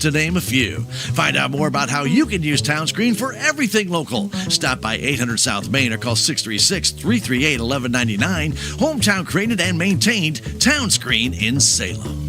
to name a few. Find out more about how you can use Townscreen for everything local. Stop by 800 South Main or call 636-338-1199. Hometown created and maintained Townscreen in Salem.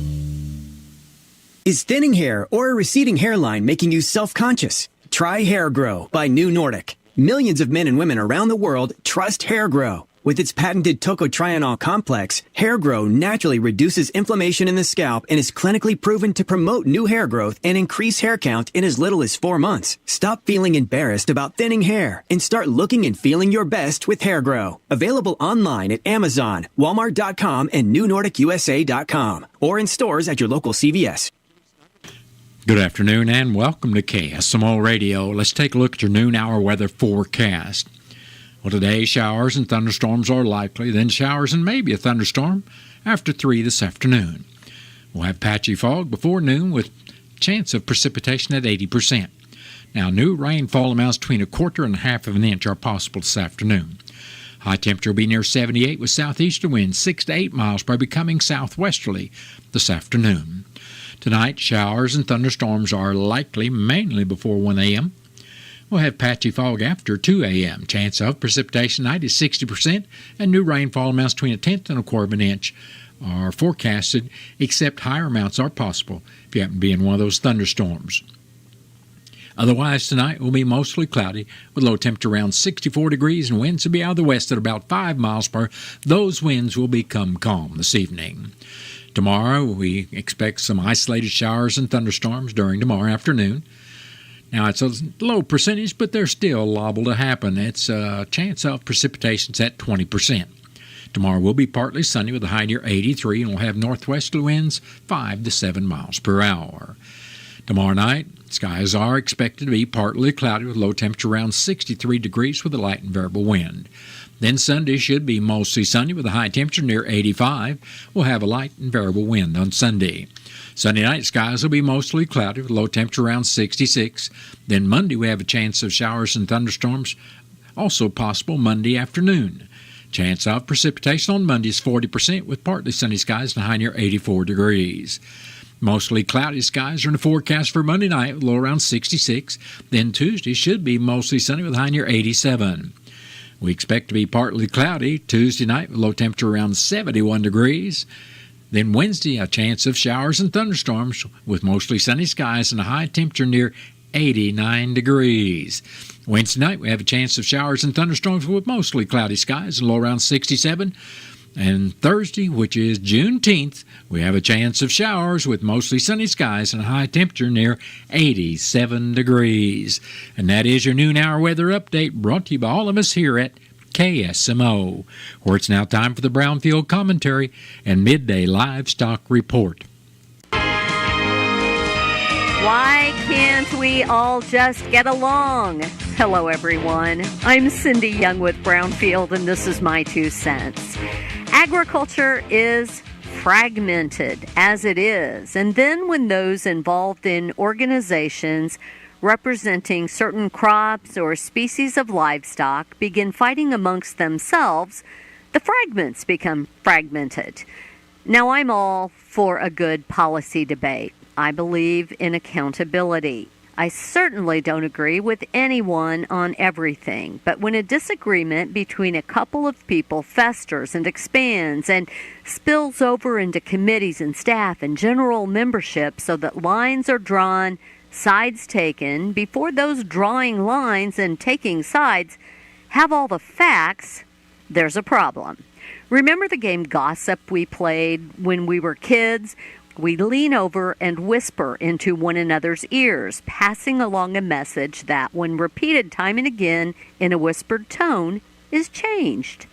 Is thinning hair or a receding hairline making you self-conscious? Try Hair Grow by New Nordic. Millions of men and women around the world trust Hair Grow. With its patented tocotrienol complex, Hair Grow naturally reduces inflammation in the scalp and is clinically proven to promote new hair growth and increase hair count in as little as 4 months. Stop feeling embarrassed about thinning hair and start looking and feeling your best with Hair Grow. Available online at Amazon, Walmart.com, and NewNordicUSA.com, or in stores at your local CVS. Good afternoon and welcome to KSMO Radio. Let's take a look at your noon hour weather forecast. Well, today showers and thunderstorms are likely, then showers and maybe a thunderstorm after 3 this afternoon. We'll have patchy fog before noon with chance of precipitation at 80%. Now, new rainfall amounts between 1/4 and 1/2 of an inch are possible this afternoon. High temperature will be near 78 with southeastern winds 6 to 8 miles per hour, becoming southwesterly this afternoon. Tonight, showers and thunderstorms are likely mainly before 1 a.m. We'll have patchy fog after 2 a.m. Chance of precipitation tonight is 60%, and new rainfall amounts between 1/10 and 1/4 of an inch are forecasted, except higher amounts are possible if you happen to be in one of those thunderstorms. Otherwise, tonight will be mostly cloudy with low temperature around 64 degrees and winds will be out of the west at about 5 miles per hour. Those winds will become calm this evening. Tomorrow, we expect some isolated showers and thunderstorms during tomorrow afternoon. Now, it's a low percentage, but they're still liable to happen. It's a chance of precipitation's at 20%. Tomorrow will be partly sunny with a high near 83, and we'll have northwesterly winds 5 to 7 miles per hour. Tomorrow night, skies are expected to be partly cloudy with low temperature around 63 degrees with a light and variable wind. Then Sunday should be mostly sunny with a high temperature near 85. We'll have a light and variable wind on Sunday. Sunday night, skies will be mostly cloudy with low temperature around 66. Then Monday, we have a chance of showers and thunderstorms, also possible Monday afternoon. Chance of precipitation on Monday is 40% with partly sunny skies and a high near 84 degrees. Mostly cloudy skies are in the forecast for Monday night with low around 66. Then Tuesday should be mostly sunny with a high near 87. We expect to be partly cloudy Tuesday night with low temperature around 71 degrees. Then Wednesday, a chance of showers and thunderstorms with mostly sunny skies and a high temperature near 89 degrees. Wednesday night, we have a chance of showers and thunderstorms with mostly cloudy skies and low around 67. And Thursday, which is Juneteenth, we have a chance of showers with mostly sunny skies and a high temperature near 87 degrees. And that is your noon hour weather update brought to you by all of us here at KSMO, where it's now time for the Brownfield Commentary and Midday Livestock Report. Why can't we all just get along? Hello, everyone. I'm Cindy Young with Brownfield, and this is my 2 cents. Agriculture is fragmented as it is, and then when those involved in organizations representing certain crops or species of livestock begin fighting amongst themselves, the fragments become fragmented. Now, I'm all for a good policy debate. I believe in accountability. I certainly don't agree with anyone on everything, but when a disagreement between a couple of people festers and expands and spills over into committees and staff and general membership so that lines are drawn, sides taken, before those drawing lines and taking sides have all the facts, there's a problem. Remember the game Gossip we played when we were kids? We lean over and whisper into one another's ears, passing along a message that, when repeated time and again in a whispered tone, is changed.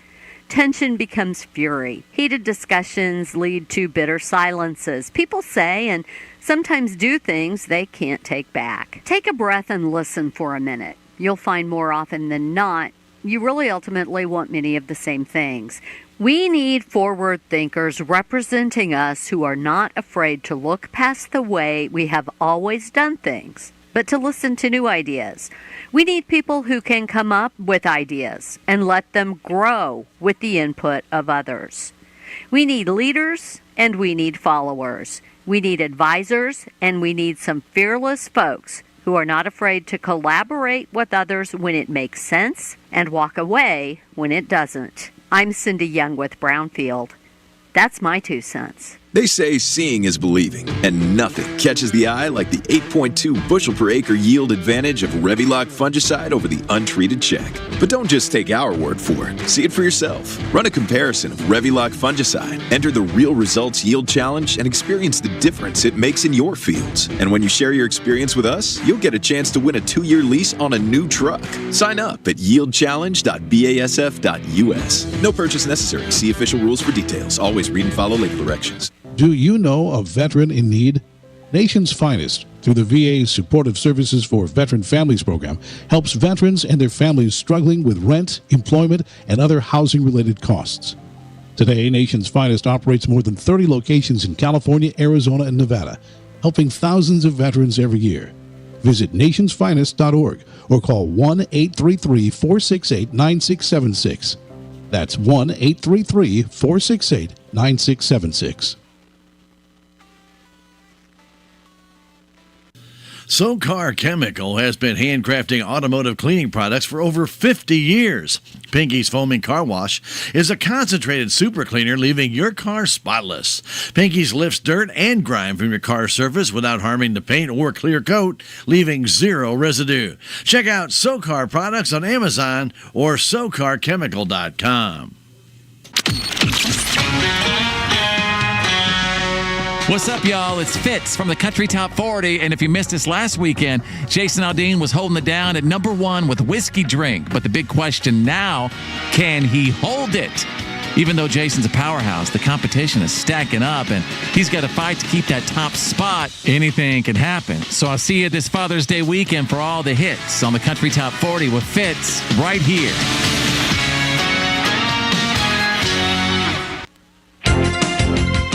Tension becomes fury. Heated discussions lead to bitter silences. People say and sometimes do things they can't take back. Take a breath and listen for a minute. You'll find more often than not, you really ultimately want many of the same things. We need forward thinkers representing us who are not afraid to look past the way we have always done things, but to listen to new ideas. We need people who can come up with ideas and let them grow with the input of others. We need leaders and we need followers. We need advisors and we need some fearless folks who are not afraid to collaborate with others when it makes sense and walk away when it doesn't. I'm Cindy Young with Brownfield. That's my 2 cents. They say seeing is believing, and nothing catches the eye like the 8.2 bushel per acre yield advantage of Revilock fungicide over the untreated check. But don't just take our word for it. See it for yourself. Run a comparison of Revilock fungicide, enter the Real Results Yield Challenge, and experience the difference it makes in your fields. And when you share your experience with us, you'll get a chance to win a 2-year lease on a new truck. Sign up at yieldchallenge.basf.us. No purchase necessary. See official rules for details. Always read and follow label directions. Do you know a veteran in need? Nation's Finest, through the VA's Supportive Services for Veteran Families program, helps veterans and their families struggling with rent, employment, and other housing-related costs. Today, Nation's Finest operates more than 30 locations in California, Arizona, and Nevada, helping thousands of veterans every year. Visit nationsfinest.org or call 1-833-468-9676. That's 1-833-468-9676. SoCar Chemical has been handcrafting automotive cleaning products for over 50 years. Pinky's Foaming Car Wash is a concentrated super cleaner, leaving your car spotless. Pinky's lifts dirt and grime from your car surface without harming the paint or clear coat, leaving zero residue. Check out SoCar products on Amazon or SoCarChemical.com. What's up, y'all? It's Fitz from the Country Top 40, and if you missed us last weekend, Jason Aldean was holding it down at number 1 with Whiskey Drink. But the big question now, can he hold it? Even though Jason's a powerhouse, the competition is stacking up, and he's got to fight to keep that top spot. Anything can happen. So I'll see you this Father's Day weekend for all the hits on the Country Top 40 with Fitz right here.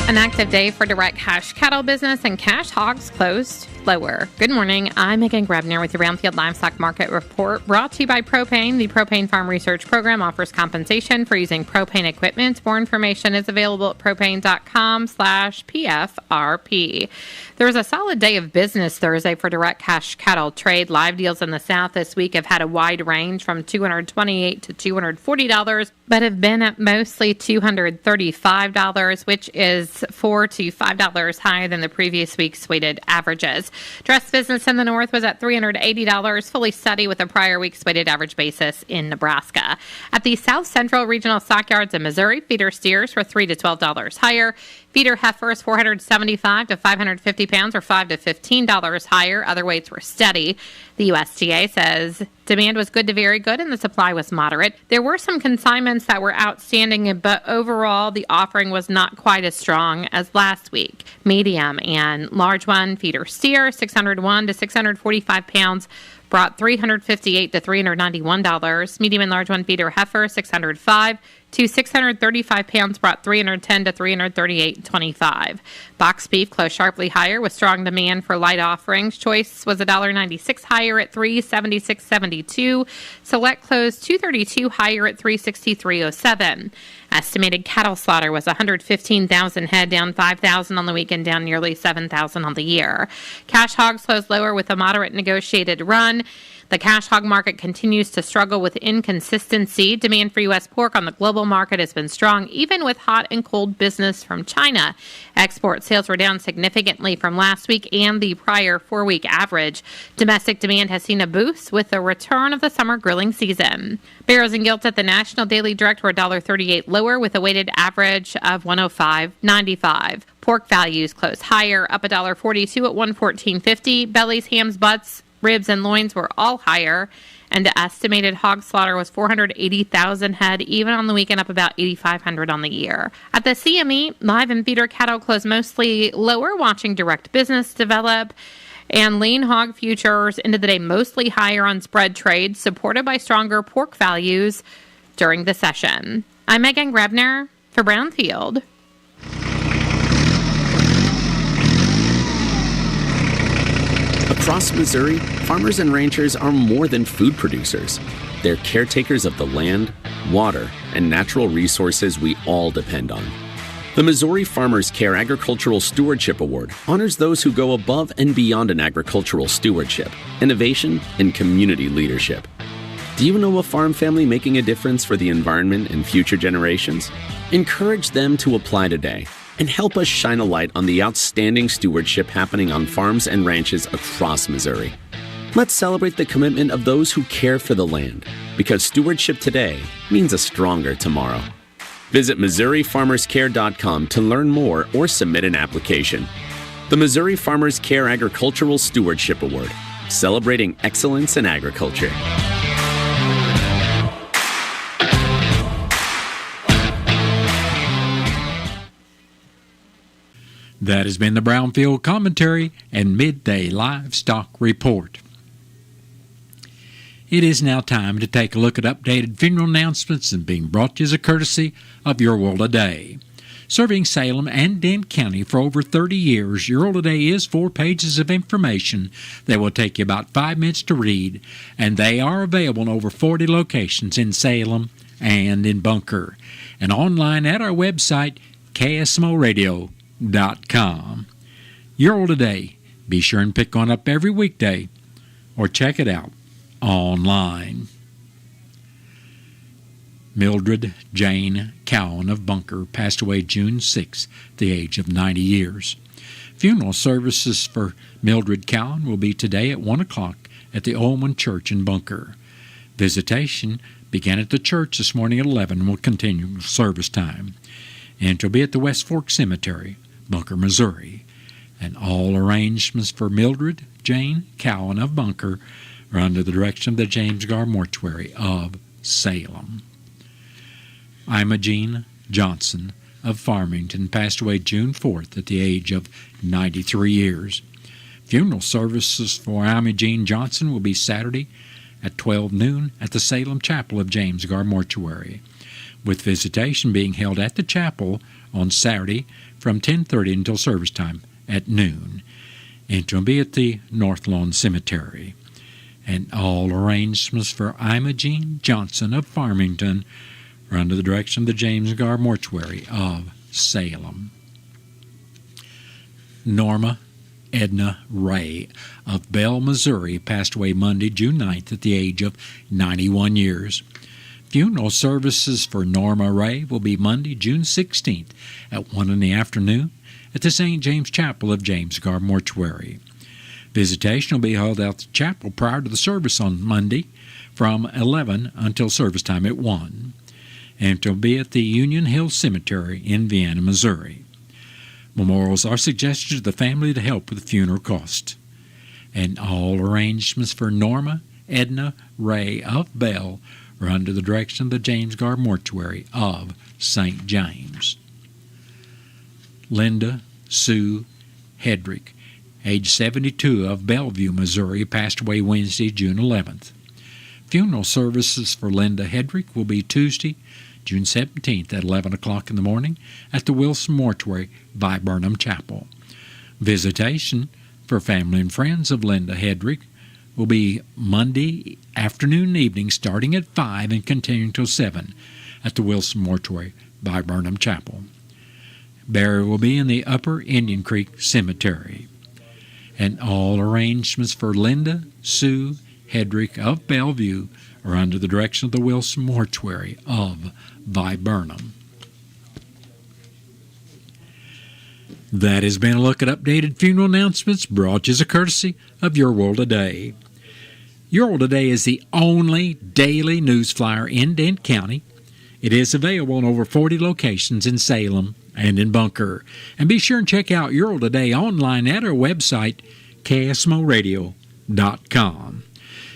An active day for direct cash cattle business, and cash hogs closed lower. Good morning. I'm Megan Grebner with your Brownfield Livestock Market Report, brought to you by Propane. The Propane Farm Research Program offers compensation for using propane equipment. More information is available at propane.com/PFRP. There was a solid day of business Thursday for direct cash cattle trade. Live deals in the South this week have had a wide range from $228 to $240, but have been at mostly $235, which is $4 to $5 higher than the previous week's weighted averages. Dress business in the North was at $380, fully steady with the prior week's weighted average basis in Nebraska. At the South Central Regional Stockyards in Missouri, feeder steers were $3 to $12 higher. Feeder heifers 475 to 550 pounds, or $5 to $15 higher. Other weights were steady. The USDA says demand was good to very good and the supply was moderate. There were some consignments that were outstanding, but overall the offering was not quite as strong as last week. Medium and large one feeder steer 601 to 645 pounds brought $358 to $391. Medium and large one feeder heifer 605 to 635 pounds brought $310 to $338.25. Box beef closed sharply higher with strong demand for light offerings. Choice was $1.96 higher at $376.72. Select closed $232 higher at $363.07. Estimated cattle slaughter was 115,000 head, down 5,000 on the weekend, down nearly 7,000 on the year. Cash hogs closed lower with a moderate negotiated run. The cash hog market continues to struggle with inconsistency. Demand for U.S. pork on the global market has been strong, even with hot and cold business from China. Export sales were down significantly from last week and the prior 4-week average. Domestic demand has seen a boost with the return of the summer grilling season. Barrows and gilts at the National Daily Direct were $1.38 lower with a weighted average of $105.95. Pork values closed higher, up $1.42 at $114.50. Bellies, hams, butts, ribs, and loins were all higher, and the estimated hog slaughter was 480,000 head, even on the weekend, up about 8,500 on the year. At the CME, live and feeder cattle closed mostly lower, watching direct business develop, and lean hog futures ended the day mostly higher on spread trades, supported by stronger pork values during the session. I'm Megan Grebner for Brownfield. Across Missouri, farmers and ranchers are more than food producers. They're caretakers of the land, water, and natural resources we all depend on. The Missouri Farmers Care Agricultural Stewardship Award honors those who go above and beyond in agricultural stewardship, innovation, and community leadership. Do you know a farm family making a difference for the environment and future generations? Encourage them to apply today and help us shine a light on the outstanding stewardship happening on farms and ranches across Missouri. Let's celebrate the commitment of those who care for the land, because stewardship today means a stronger tomorrow. Visit MissouriFarmersCare.com to learn more or submit an application. The Missouri Farmers Care Agricultural Stewardship Award, celebrating excellence in agriculture. That has been the Brownfield Commentary and Midday Livestock Report. It is now time to take a look at updated funeral announcements and being brought to you as a courtesy of Your World Today. Serving Salem and Dent County for over 30 years, Your World Today is 4 pages of information that will take you about 5 minutes to read, and they are available in over 40 locations in Salem and in Bunker, and online at our website, KSMOradio.com. Your World Today. Be sure and pick one up every weekday or check it out online. Mildred Jane Cowan of Bunker passed away June 6th at the age of 90 years. Funeral services for Mildred Cowan will be today at 1 o'clock at the Olman Church in Bunker. Visitation began at the church this morning at 11 and will continue service time. And it will be at the West Fork Cemetery, Bunker, Missouri. And all arrangements for Mildred Jane Cowan of Bunker are under the direction of the James Gar Mortuary of Salem. Imogene Johnson of Farmington passed away June 4th at the age of 93 years. Funeral services for Imogene Johnson will be Saturday at 12 noon at the Salem Chapel of James Gar Mortuary, with visitation being held at the chapel on Saturday from 10:30 until service time at noon. It will be at the North Lawn Cemetery. And all arrangements for Imogene Johnson of Farmington are under the direction of the James Gar Mortuary of Salem. Norma Edna Ray of Bell, Missouri, passed away Monday, June 9th at the age of 91 years. Funeral services for Norma Ray will be Monday, June 16th at 1 in the afternoon at the St. James Chapel of James Gar Mortuary. Visitation will be held at the chapel prior to the service on Monday from 11 until service time at 1. And it will be at the Union Hill Cemetery in Vienna, Missouri. Memorials are suggested to the family to help with the funeral cost. And all arrangements for Norma Edna Ray of Bell are under the direction of the James Gar Mortuary of St. James. Linda Sue Hedrick, age 72, of Bellevue, Missouri, passed away Wednesday, June 11th. Funeral services for Linda Hedrick will be Tuesday, June 17th at 11 o'clock in the morning at the Wilson Mortuary by Burnham Chapel. Visitation for family and friends of Linda Hedrick will be Monday afternoon and evening starting at 5 and continuing till 7 at the Wilson Mortuary by Burnham Chapel. Burial will be in the Upper Indian Creek Cemetery. And all arrangements for Linda Sue Hedrick of Bellevue are under the direction of the Wilson Mortuary of Viburnum. That has been a look at updated funeral announcements brought to you as a courtesy of Your World Today. Your World Today is the only daily news flyer in Dent County. It is available in over 40 locations in Salem and in Bunker. And be sure and check out Your World Today online at our website, KSMOradio.com.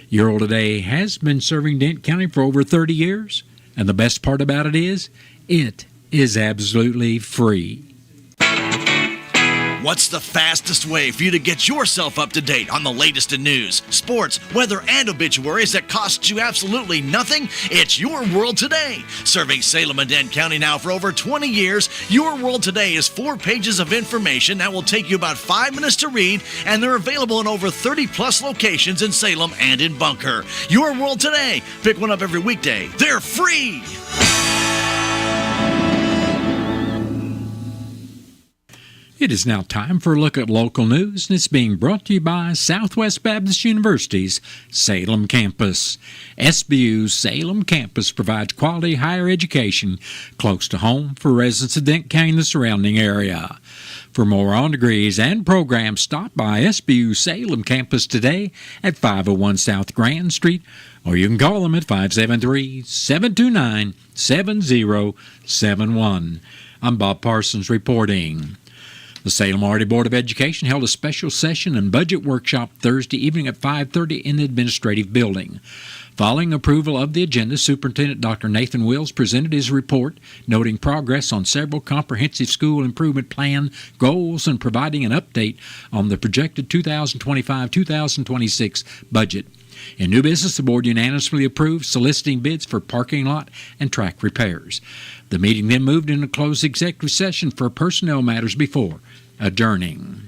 Your World Today has been serving Dent County for over 30 years, and the best part about it is absolutely free. What's the fastest way for you to get yourself up to date on the latest in news, sports, weather, and obituaries that costs you absolutely nothing? It's Your World Today. Serving Salem and Dent County now for over 20 years, Your World Today is 4 pages of information that will take you about 5 minutes to read, and they're available in over 30-plus locations in Salem and in Bunker. Your World Today. Pick one up every weekday. They're free. It is now time for a look at local news, and it's being brought to you by Southwest Baptist University's Salem campus. SBU's Salem campus provides quality higher education close to home for residents of Dent County and the surrounding area. For more on degrees and programs, stop by SBU Salem campus today at 501 South Grand Street, or you can call them at 573-729-7071. I'm Bob Parsons reporting. The Salem Arty Board of Education held a special session and budget workshop Thursday evening at 5:30 in the Administrative Building. Following approval of the agenda, Superintendent Dr. Nathan Wills presented his report, noting progress on several comprehensive school improvement plan goals and providing an update on the projected 2025-2026 budget. In new business, the board unanimously approved soliciting bids for parking lot and track repairs. The meeting then moved into closed executive session for personnel matters before adjourning.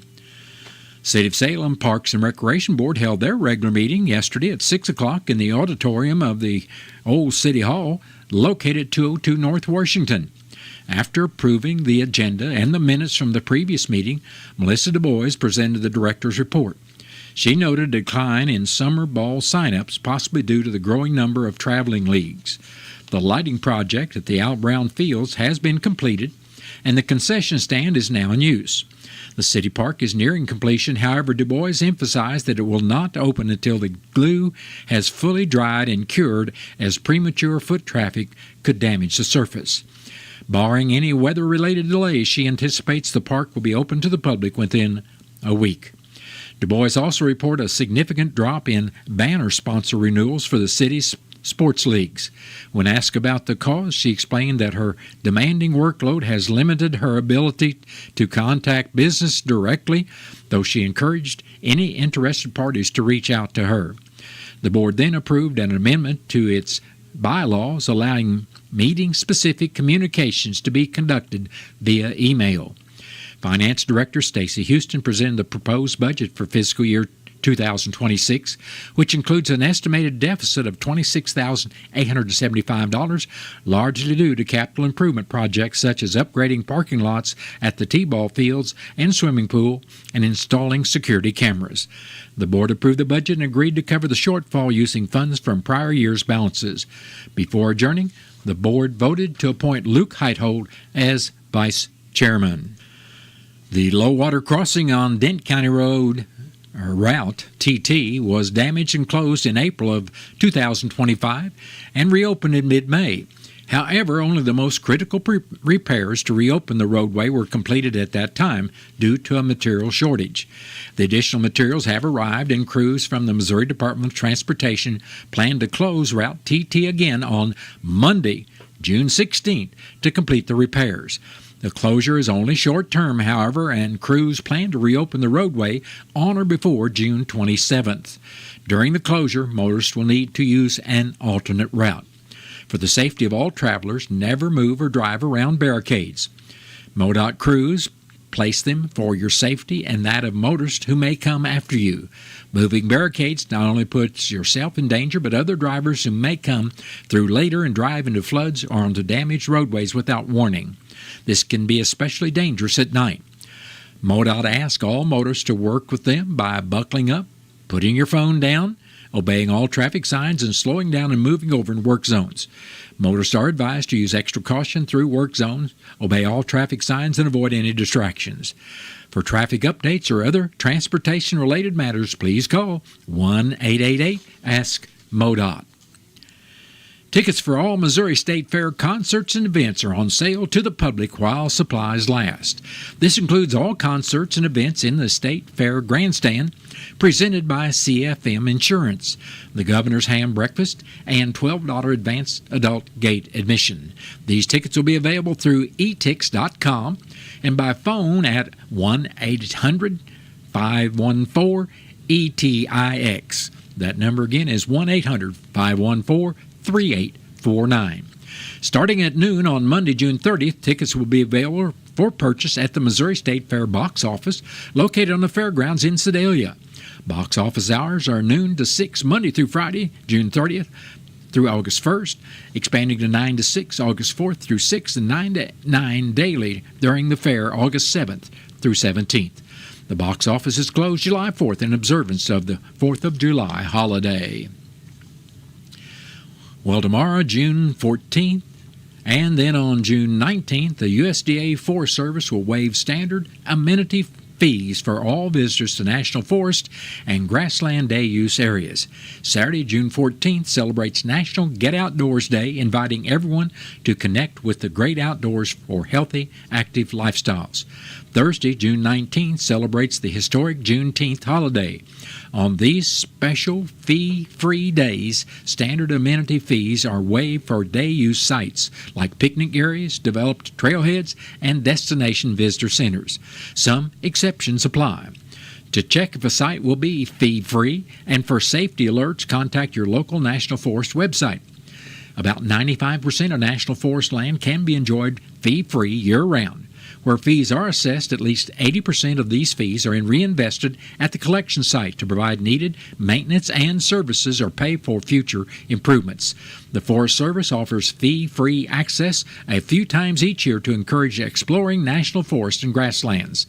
City of Salem Parks and Recreation Board held their regular meeting yesterday at 6 o'clock in the auditorium of the old City Hall located at 202 North Washington. After approving the agenda and the minutes from the previous meeting, Melissa Du Bois presented the director's report. She noted a decline in summer ball sign-ups, possibly due to the growing number of traveling leagues. The lighting project at the Al Brown Fields has been completed, and the concession stand is now in use. The city park is nearing completion. However, Du Bois emphasized that it will not open until the glue has fully dried and cured, as premature foot traffic could damage the surface. Barring any weather-related delays, she anticipates the park will be open to the public within a week. Du Bois also reported a significant drop in banner sponsor renewals for the city's sports leagues. When asked about the cause, she explained that her demanding workload has limited her ability to contact business directly, though she encouraged any interested parties to reach out to her. The board then approved an amendment to its bylaws allowing meeting-specific communications to be conducted via email. Finance Director Stacy Houston presented the proposed budget for fiscal year 2026, which includes an estimated deficit of $26,875, largely due to capital improvement projects such as upgrading parking lots at the T-ball fields and swimming pool and installing security cameras. The board approved the budget and agreed to cover the shortfall using funds from prior year's balances. Before adjourning, the board voted to appoint Luke Heithold as vice chairman. The low water crossing on Dent County Route TT was damaged and closed in April of 2025 and reopened in mid-May. However, only the most critical repairs to reopen the roadway were completed at that time due to a material shortage. The additional materials have arrived, and crews from the Missouri Department of Transportation plan to close Route TT again on Monday, June 16th, to complete the repairs. The closure is only short-term, however, and crews plan to reopen the roadway on or before June 27th. During the closure, motorists will need to use an alternate route. For the safety of all travelers, never move or drive around barricades. MoDOT crews place them for your safety and that of motorists who may come after you. Moving barricades not only puts yourself in danger, but other drivers who may come through later and drive into floods or onto damaged roadways without warning. This can be especially dangerous at night. MoDOT asks all motorists to work with them by buckling up, putting your phone down, obeying all traffic signs, and slowing down and moving over in work zones. Motorists are advised to use extra caution through work zones, obey all traffic signs, and avoid any distractions. For traffic updates or other transportation-related matters, please call 1-888-ASK-MoDOT. Tickets for all Missouri State Fair concerts and events are on sale to the public while supplies last. This includes all concerts and events in the State Fair Grandstand, presented by CFM Insurance, the Governor's Ham Breakfast, and $12 advanced adult gate admission. These tickets will be available through etix.com and by phone at 1-800-514-ETIX. That number again is 1-800-514-3849. Starting at noon on Monday, June 30th, tickets will be available for purchase at the Missouri State Fair box office located on the fairgrounds in Sedalia. Box office hours are noon to 6 Monday through Friday, June 30th through August 1st, expanding to 9 to 6 August 4th through 6 and 9 to 9 daily during the fair August 7th through 17th. The box office is closed July 4th in observance of the 4th of July holiday. Well, tomorrow, June 14th, and then on June 19th, the USDA Forest Service will waive standard amenity fees for all visitors to national forest and grassland day use areas. Saturday, June 14th, celebrates National Get Outdoors Day, inviting everyone to connect with the great outdoors for healthy, active lifestyles. Thursday, June 19th, celebrates the historic Juneteenth holiday. On these special fee-free days, standard amenity fees are waived for day-use sites like picnic areas, developed trailheads, and destination visitor centers. Some exceptions apply. To check if a site will be fee-free and for safety alerts, contact your local National Forest website. About 95% of national forest land can be enjoyed fee-free year-round. Where fees are assessed, at least 80% of these fees are reinvested at the collection site to provide needed maintenance and services or pay for future improvements. The Forest Service offers fee-free access a few times each year to encourage exploring national forest and grasslands.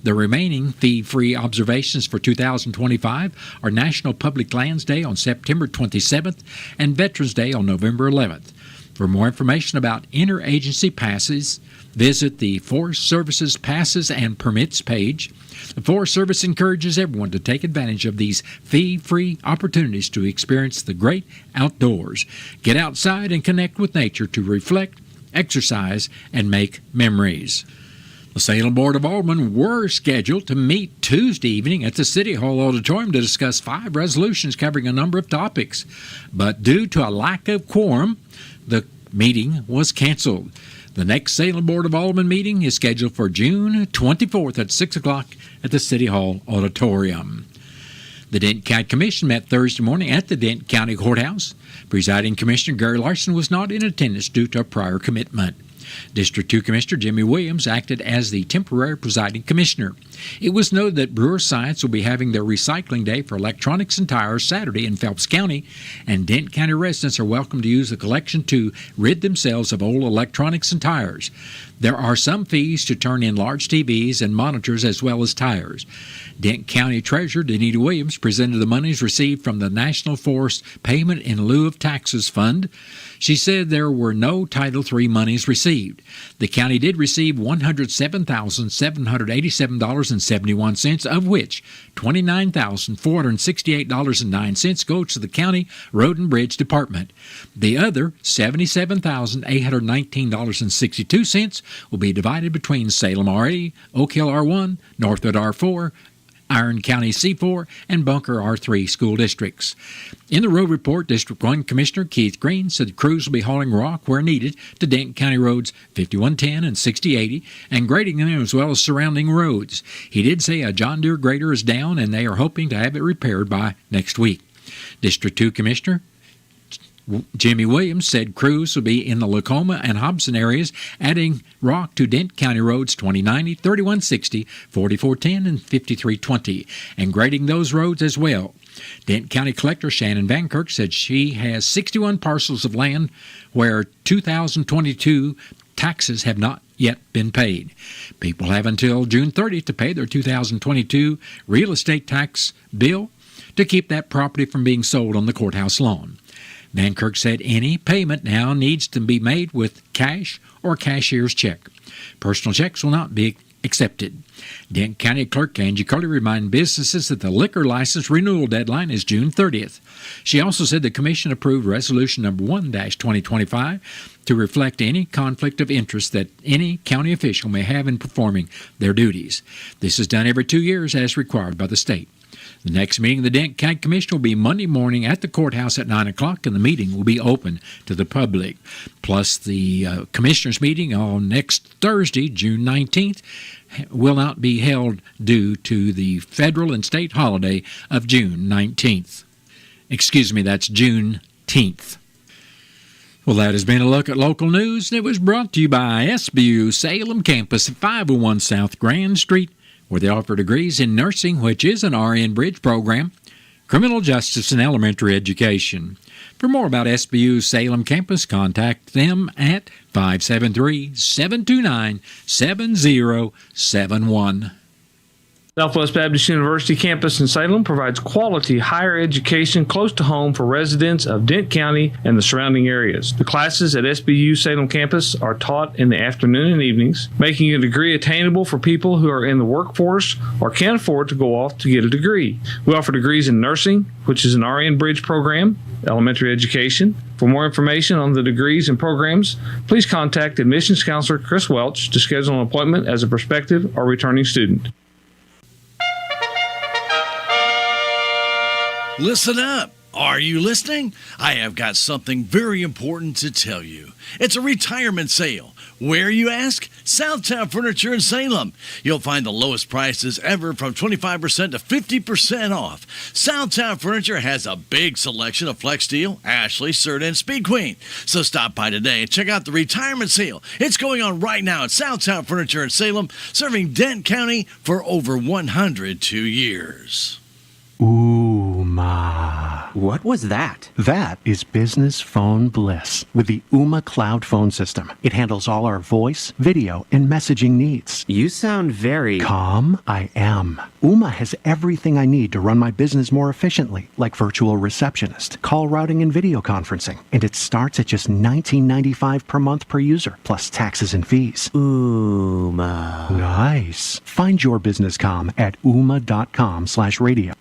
The remaining fee-free observations for 2025 are National Public Lands Day on September 27th and Veterans Day on November 11th. For more information about interagency passes, visit the Forest Service's Passes and Permits page. The Forest Service encourages everyone to take advantage of these fee-free opportunities to experience the great outdoors. Get outside and connect with nature to reflect, exercise, and make memories. The Salem Board of Aldermen were scheduled to meet Tuesday evening at the City Hall Auditorium to discuss 5 resolutions covering a number of topics. But due to a lack of quorum, the meeting was canceled. The next Salem Board of Aldermen meeting is scheduled for June 24th at 6 o'clock at the City Hall Auditorium. The Denton County Commission met Thursday morning at the Denton County Courthouse. Presiding Commissioner Gary Larson was not in attendance due to a prior commitment. District 2 Commissioner Jimmy Williams acted as the temporary presiding commissioner. It was noted that Brewer Science will be having their recycling day for electronics and tires Saturday in Phelps County, and Denton County residents are welcome to use the collection to rid themselves of old electronics and tires. There are some fees to turn in large TVs and monitors as well as tires. Denton County Treasurer Denita Williams presented the monies received from the National Forest Payment in Lieu of Taxes Fund. She said there were no Title III monies received. The county did receive $107,787.71, of which $29,468.09 goes to the County Road and Bridge Department. The other $77,819.62 will be divided between Salem RA, Oak Hill R1, Northwood R4, Iron County C4, and Bunker R3 school districts. In the road report, District 1 Commissioner Keith Green said the crews will be hauling rock where needed to Denton County roads 5110 and 6080 and grading them as well as surrounding roads. He did say a John Deere grader is down and they are hoping to have it repaired by next week. District 2 Commissioner Jimmy Williams said crews will be in the Lacoma and Hobson areas, adding rock to Denton County roads 2090, 3160, 4410, and 5320, and grading those roads as well. Denton County Collector Shannon Van Kirk said she has 61 parcels of land where 2022 taxes have not yet been paid. People have until June 30th to pay their 2022 real estate tax bill to keep that property from being sold on the courthouse lawn. Van Kirk said any payment now needs to be made with cash or cashier's check. Personal checks will not be accepted. Denton County Clerk Angie Curley reminded businesses that the liquor license renewal deadline is June 30th. She also said the Commission approved Resolution Number 1-2025 to reflect any conflict of interest that any county official may have in performing their duties. This is done every 2 years as required by the state. The next meeting of the Denton County Commission will be Monday morning at the courthouse at 9 o'clock, and the meeting will be open to the public. Plus, the Commissioners' meeting on next Thursday, June 19th, will not be held due to the federal and state holiday of June 19th. Excuse me, that's Juneteenth. Well, that has been a look at local news, and it was brought to you by SBU Salem Campus at 501 South Grand Street, where they offer degrees in nursing, which is an RN Bridge program, criminal justice, and elementary education. For more about SBU's Salem campus, contact them at 573-729-7071. Southwest Baptist University campus in Salem provides quality higher education close to home for residents of Dent County and the surrounding areas. The classes at SBU Salem campus are taught in the afternoon and evenings, making a degree attainable for people who are in the workforce or can't afford to go off to get a degree. We offer degrees in nursing, which is an RN Bridge program, elementary education. For more information on the degrees and programs, please contact admissions counselor Chris Welch to schedule an appointment as a prospective or returning student. Listen up. Are you listening? I have got something very important to tell you. It's a retirement sale. Where, you ask? Southtown Furniture in Salem. You'll find the lowest prices ever, from 25% to 50% off. Southtown Furniture has a big selection of Flex Steel, Ashley, Serta, and Speed Queen. So stop by today and check out the retirement sale. It's going on right now at Southtown Furniture in Salem, serving Dent County for over 102 years. Ooma. What was that? That is business phone bliss with the Ooma cloud phone system. It handles all our voice, video, and messaging needs. You sound very calm. I am. Ooma has everything I need to run my business more efficiently, like virtual receptionist, call routing, and video conferencing. And it starts at just $19.95 per month per user, plus taxes and fees. Ooma. Nice. Find your business comm at ooma.com/radio.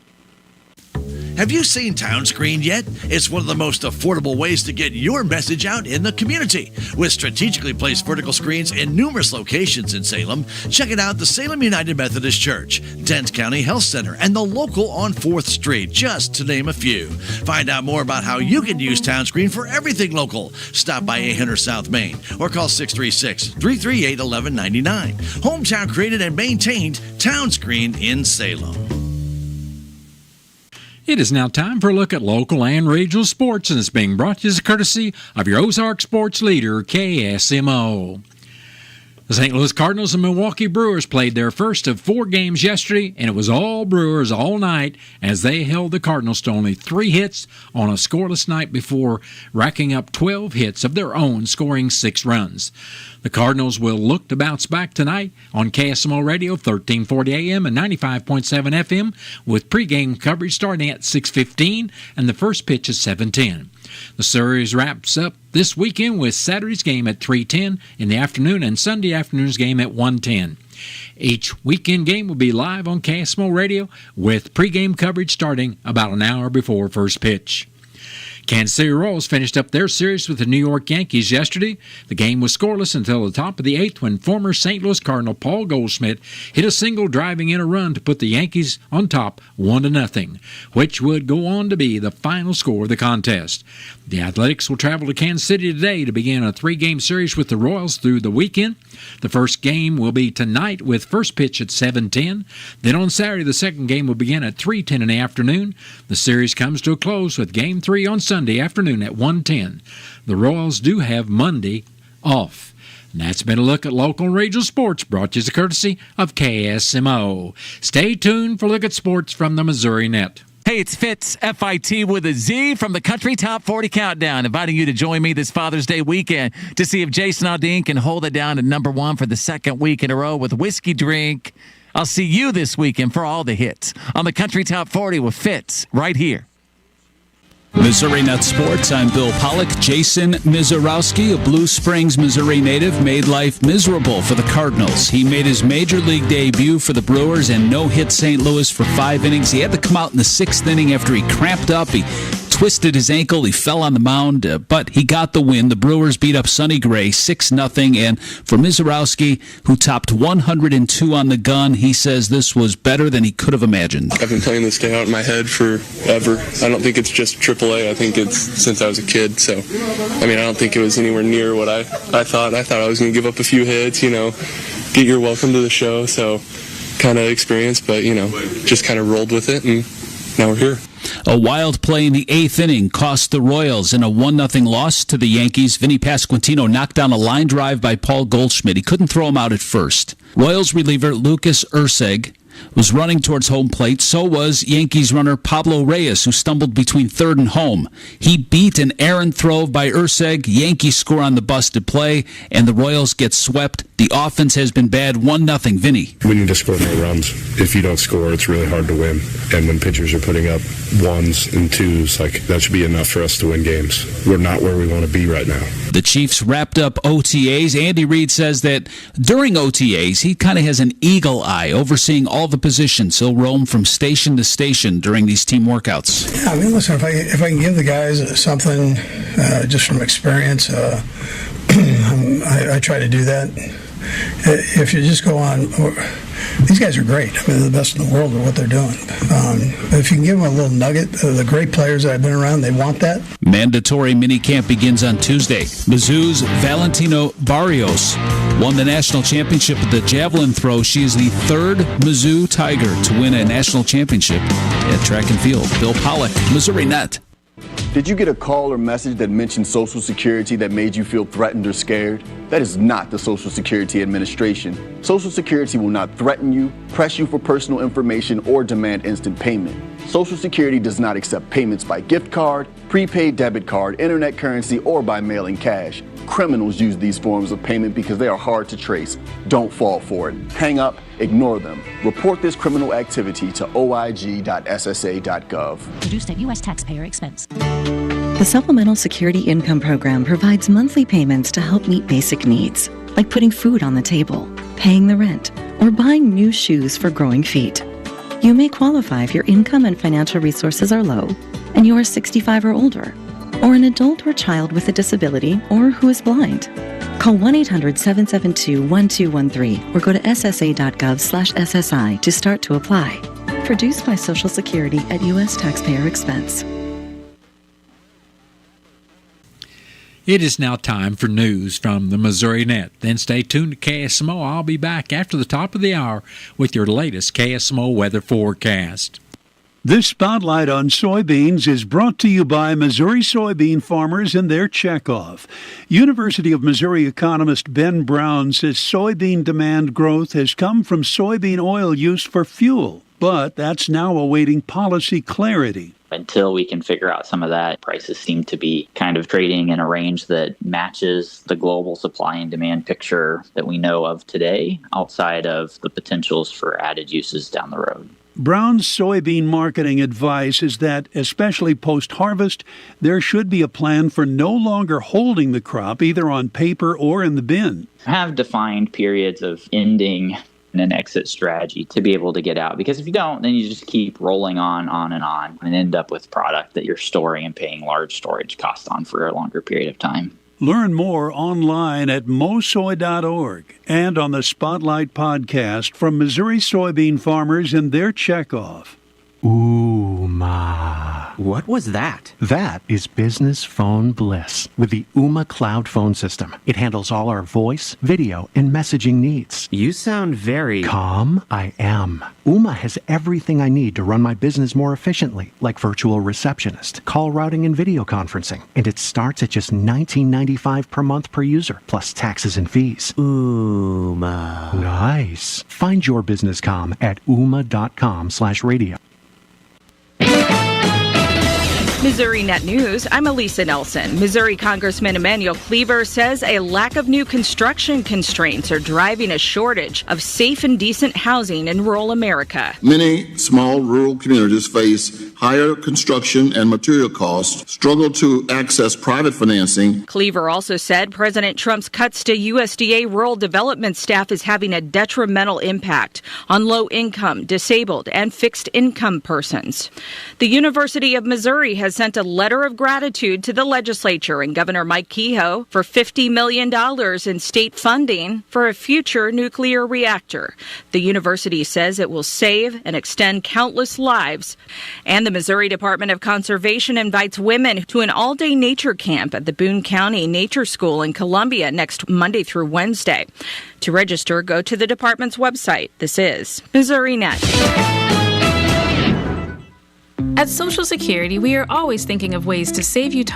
Have you seen Town Screen yet? It's one of the most affordable ways to get your message out in the community. With strategically placed vertical screens in numerous locations in Salem, check it out: the Salem United Methodist Church, Dent County Health Center, and the local on 4th Street, just to name a few. Find out more about how you can use Town Screen for everything local. Stop by 800 South Main or call 636-338-1199. Hometown created and maintained Town Screen in Salem. It is now time for a look at local and regional sports, and it's being brought to you as a courtesy of your Ozark sports leader, KSMO. The St. Louis Cardinals and Milwaukee Brewers played their first of 4 games yesterday, and it was all Brewers all night as they held the Cardinals to only 3 hits on a scoreless night before racking up 12 hits of their own, scoring 6 runs. The Cardinals will look to bounce back tonight on KSMO Radio, 1340 AM and 95.7 FM, with pregame coverage starting at 6:15 and the first pitch at 7:10. The series wraps up this weekend with Saturday's game at 3:10 in the afternoon and Sunday afternoon's game at 1:10. Each weekend game will be live on KSMO Radio with pregame coverage starting about an hour before first pitch. Kansas City Royals finished up their series with the New York Yankees yesterday. The game was scoreless until the top of the 8th when former St. Louis Cardinal Paul Goldschmidt hit a single driving in a run to put the Yankees on top 1-0, which would go on to be the final score of the contest. The Athletics will travel to Kansas City today to begin a 3-game series with the Royals through the weekend. The first game will be tonight with first pitch at 7:10. Then on Saturday, the second game will begin at 3:10 in the afternoon. The series comes to a close with Game 3 on Sunday afternoon at 1:10. The Royals do have Monday off. And that's been a look at local and regional sports brought to you as a courtesy of KSMO. Stay tuned for a look at sports from the Missouri Net. Hey, it's Fitz, F-I-T with a Z from the Country Top 40 Countdown, inviting you to join me this Father's Day weekend to see if Jason Aldean can hold it down at number 1 for the second week in a row with Whiskey Drink. I'll see you this weekend for all the hits on the Country Top 40 with Fitz right here. Missouri Net Sports, I'm Bill Pollock. Jason Mizorowski, a Blue Springs, Missouri native, made life miserable for the Cardinals. He made his major league debut for the Brewers and no-hit St. Louis for 5 innings. He had to come out in the 6th inning after he cramped up. He twisted his ankle. He fell on the mound, but he got the win. The Brewers beat up Sonny Gray 6-0. And for Mizorowski, who topped 102 on the gun, he says this was better than he could have imagined. I've been playing this day out in my head forever. I don't think it's just AAA. I think it's since I was a kid. So, I mean, I don't think it was anywhere near what I thought. I thought I was going to give up a few hits, get your welcome to the show. So, kind of experience, but, just kind of rolled with it, and now we're here. A wild play in the 8th inning cost the Royals in a 1-0 loss to the Yankees. Vinny Pasquantino knocked down a line drive by Paul Goldschmidt. He couldn't throw him out at first. Royals reliever Lucas Urseg was running towards home plate. So was Yankees runner Pablo Reyes, who stumbled between third and home. He beat an errant throw by Urseg. Yankees score on the busted play, and the Royals get swept. The offense has been bad. 1-0. Vinny. We need to score more runs. If you don't score, it's really hard to win. And when pitchers are putting up ones and twos, that should be enough for us to win games. We're not where we want to be right now. The Chiefs wrapped up OTAs. Andy Reid says that during OTAs, he kind of has an eagle eye overseeing all the positions. He'll roam from station to station during these team workouts. Yeah, listen, if I can give the guys something just from experience, I try to do that. If you just go on, these guys are great. They're the best in the world at what they're doing. If you can give them a little nugget, the great players that I've been around, they want that. Mandatory minicamp begins on Tuesday. Mizzou's Valentino Barrios won the national championship at the javelin throw. She is the third Mizzou Tiger to win a national championship at track and field. Bill Pollock, Missouri Net. Did you get a call or message that mentioned Social Security that made you feel threatened or scared? That is not the Social Security Administration. Social Security will not threaten you, press you for personal information, or demand instant payment. Social Security does not accept payments by gift card, prepaid debit card, internet currency, or by mailing cash. Criminals use these forms of payment because they are hard to trace. Don't fall for it. Hang up, ignore them. Report this criminal activity to oig.ssa.gov. Produced at U.S. taxpayer expense. The Supplemental Security Income Program provides monthly payments to help meet basic needs, like putting food on the table, paying the rent, or buying new shoes for growing feet. You may qualify if your income and financial resources are low, and you are 65 or older, or an adult or child with a disability, or who is blind. Call 1-800-772-1213 or go to ssa.gov/SSI to start to apply. Produced by Social Security at U.S. taxpayer expense. It is now time for news from the Missouri Net. Then stay tuned to KSMO. I'll be back after the top of the hour with your latest KSMO weather forecast. This spotlight on soybeans is brought to you by Missouri soybean farmers and their checkoff. University of Missouri economist Ben Brown says soybean demand growth has come from soybean oil use for fuel, but that's now awaiting policy clarity. Until we can figure out some of that, prices seem to be kind of trading in a range that matches the global supply and demand picture that we know of today, outside of the potentials for added uses down the road. Brown's soybean marketing advice is that, especially post-harvest, there should be a plan for no longer holding the crop either on paper or in the bin. Have defined periods of ending an exit strategy to be able to get out. Because if you don't, then you just keep rolling on and end up with product that you're storing and paying large storage costs on for a longer period of time. Learn more online at mosoy.org and on the Spotlight podcast from Missouri soybean farmers and their checkoff. Ooh, ma. What was that? That is business phone bliss with the Ooma Cloud Phone System. It handles all our voice, video, and messaging needs. You sound very... Calm, I am. Ooma has everything I need to run my business more efficiently, like virtual receptionist, call routing, and video conferencing. And it starts at just $19.95 per month per user, plus taxes and fees. Ooma. Nice. Find your business comm at ooma.com/radio. Missouri Net News, I'm Elisa Nelson. Missouri Congressman Emanuel Cleaver says a lack of new construction constraints are driving a shortage of safe and decent housing in rural America. Many small rural communities face higher construction and material costs, struggle to access private financing. Cleaver also said President Trump's cuts to USDA rural development staff is having a detrimental impact on low-income, disabled, and fixed-income persons. The University of Missouri has sent a letter of gratitude to the legislature and Governor Mike Kehoe for $50 million in state funding for a future nuclear reactor. The university says it will save and extend countless lives. And the Missouri Department of Conservation invites women to an all-day nature camp at the Boone County Nature School in Columbia next Monday through Wednesday. To register, go to the department's website. This is Missouri Net. At Social Security, we are always thinking of ways to save you time